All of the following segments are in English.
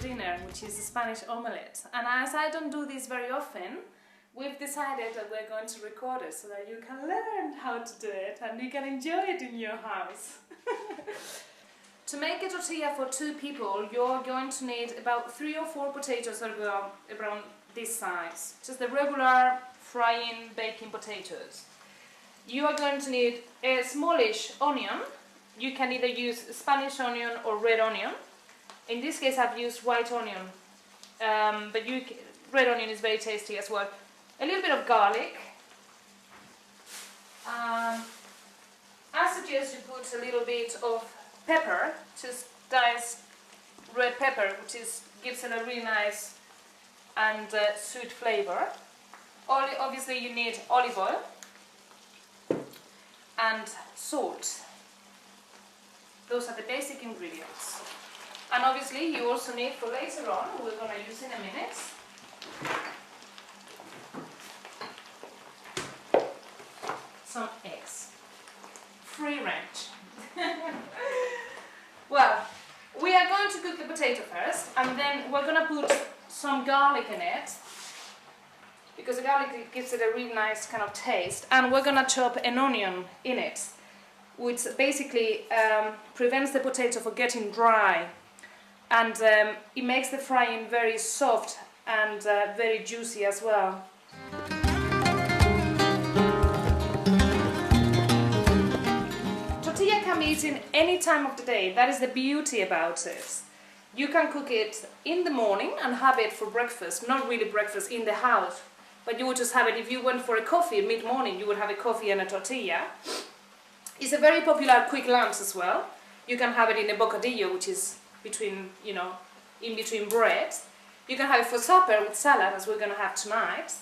dinner, which is a Spanish omelette. And as I don't do this very often, we've decided that we're going to record it so that you can learn how to do it and you can enjoy it in your house. To make a tortilla for 2 people, you're going to need about 3 or 4 potatoes around this size. Just the regular frying, baking potatoes. You are going to need a smallish onion. You can either use Spanish onion or red onion. In this case I've used white onion, but red onion is very tasty as well. A little bit of garlic. I suggest you put a little bit of pepper, just diced red pepper, which gives it a really nice and sweet flavor. Obviously you need olive oil and salt. Those are the basic ingredients. And obviously you also need, for later on, we're going to use in a minute, some eggs. Free range. Well, we are going to cook the potato first, and then we're going to put some garlic in it, because the garlic gives it a really nice kind of taste, and we're going to chop an onion in it, which basically prevents the potato from getting dry, and it makes the frying very soft and very juicy as well. Tortilla can be eaten any time of the day. That is the beauty about it. You can cook it in the morning and have it for breakfast, not really breakfast in the house, but you would just have it if you went for a coffee mid-morning. You would have a coffee and a tortilla. It's a very popular quick lunch as well. You can have it in a bocadillo, which is between, in between bread. You can have it for supper with salad, as we're going to have tonight.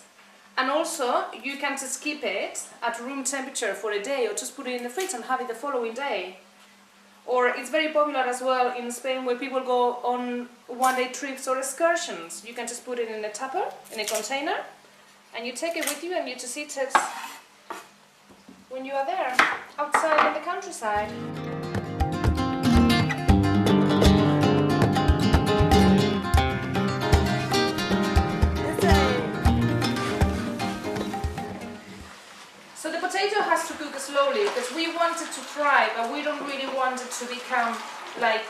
And also, you can just keep it at room temperature for a day, or just put it in the fridge and have it the following day. Or it's very popular as well in Spain, where people go on one-day trips or excursions. You can just put it in a tupper, in a container, and you take it with you and you just eat it when you are there, outside in the countryside. So the potato has to cook slowly, because we want it to fry, but we don't really want it to become like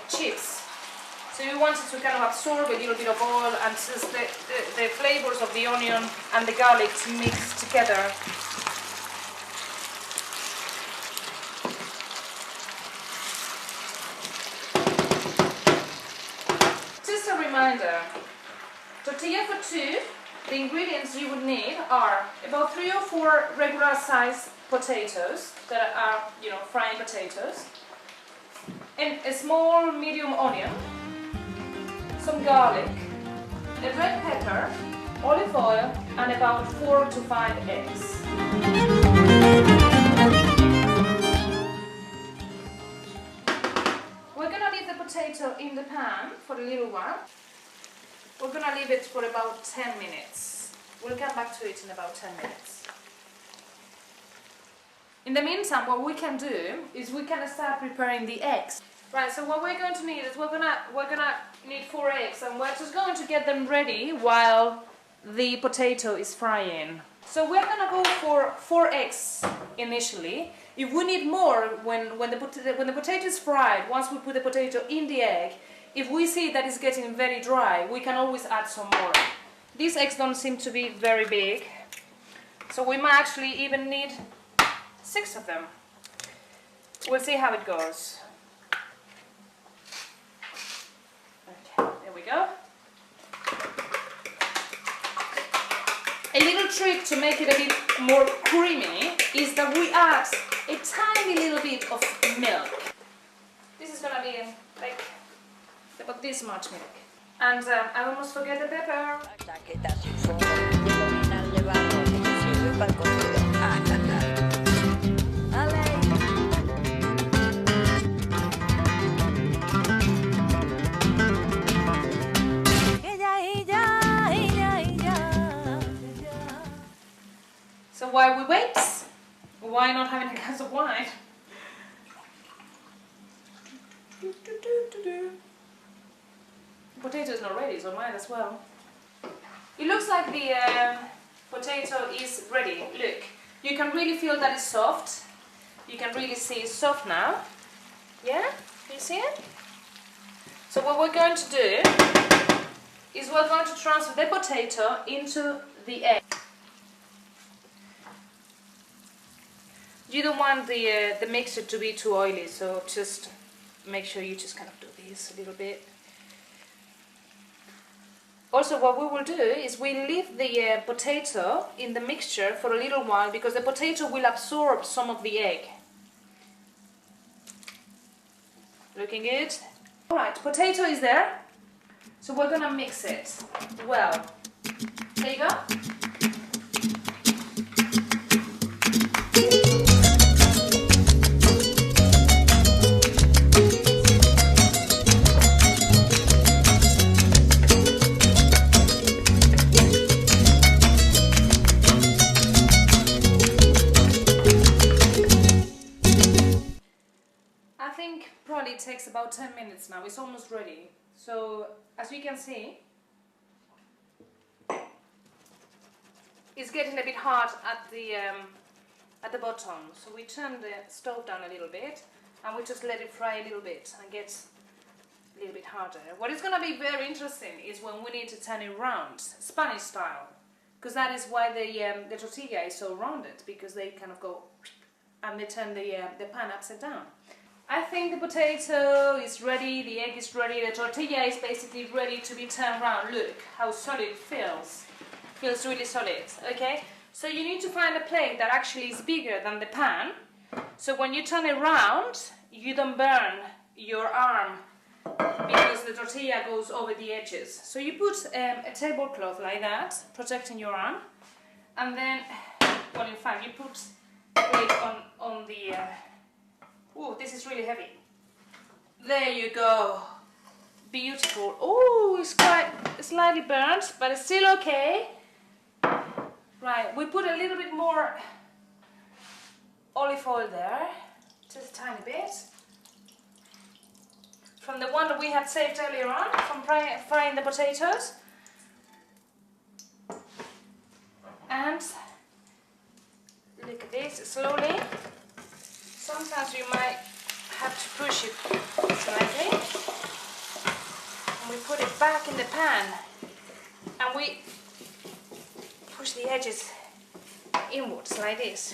chips. So we want it to kind of absorb a little bit of oil and just the flavors of the onion and the garlic to mix together. Just a reminder, tortilla for 2, the ingredients you would need are about 3 or 4 regular size potatoes that are, frying potatoes, and a small medium onion, some garlic, a red pepper, olive oil, and about 4 to 5 eggs. We're going to leave the potato in the pan for a little while. We're going to leave it for about 10 minutes. We'll come back to it in about 10 minutes. In the meantime, what we can do is we can start preparing the eggs. Right, so what we're going to need is we're gonna need 4 eggs, and we're just going to get them ready while the potato is frying. So we're gonna go for 4 eggs initially. If we need more when the potato is fried, once we put the potato in the egg, if we see that it's getting very dry, we can always add some more. These eggs don't seem to be very big, so we might actually even need 6 of them. We'll see how it goes. Okay, there we go. A little trick to make it a bit more creamy is that we add a tiny little bit of milk. This is gonna be like about this much milk. And I almost forget the pepper. So while we wait, why not having a glass of wine? The potato is not ready, so might as well. It looks like the potato is ready. Look, you can really feel that it's soft. You can really see it's soft now. Yeah, you see it? So what we're going to do is we're going to transfer the potato into the egg. You don't want the mixture to be too oily, so just make sure you just kind of do this a little bit. Also, what we will do is we'll leave the potato in the mixture for a little while, because the potato will absorb some of the egg. Looking good? Alright, potato is there. So we're gonna mix it well. There you go. Probably takes about 10 minutes now. It's almost ready. So as you can see, it's getting a bit hard at the bottom. So we turn the stove down a little bit and we just let it fry a little bit and get a little bit harder. What is going to be very interesting is when we need to turn it round, Spanish style, because that is why the tortilla is so rounded, because they kind of go and they turn the pan upside down. I think the potato is ready, the egg is ready, the tortilla is basically ready to be turned around. Look how solid it feels. Feels really solid, okay? So you need to find a plate that actually is bigger than the pan. So when you turn it around, you don't burn your arm because the tortilla goes over the edges. So you put a tablecloth like that, protecting your arm. And then, well, in fact, you put a plate on the... Oh, this is really heavy. There you go. Beautiful. Oh, it's quite slightly burnt, but it's still okay. Right, we put a little bit more olive oil there, just a tiny bit. From the one that we had saved earlier on, from frying the potatoes. And look at this, slowly. Sometimes you might have to push it slightly, and we put it back in the pan, and we push the edges inwards like this.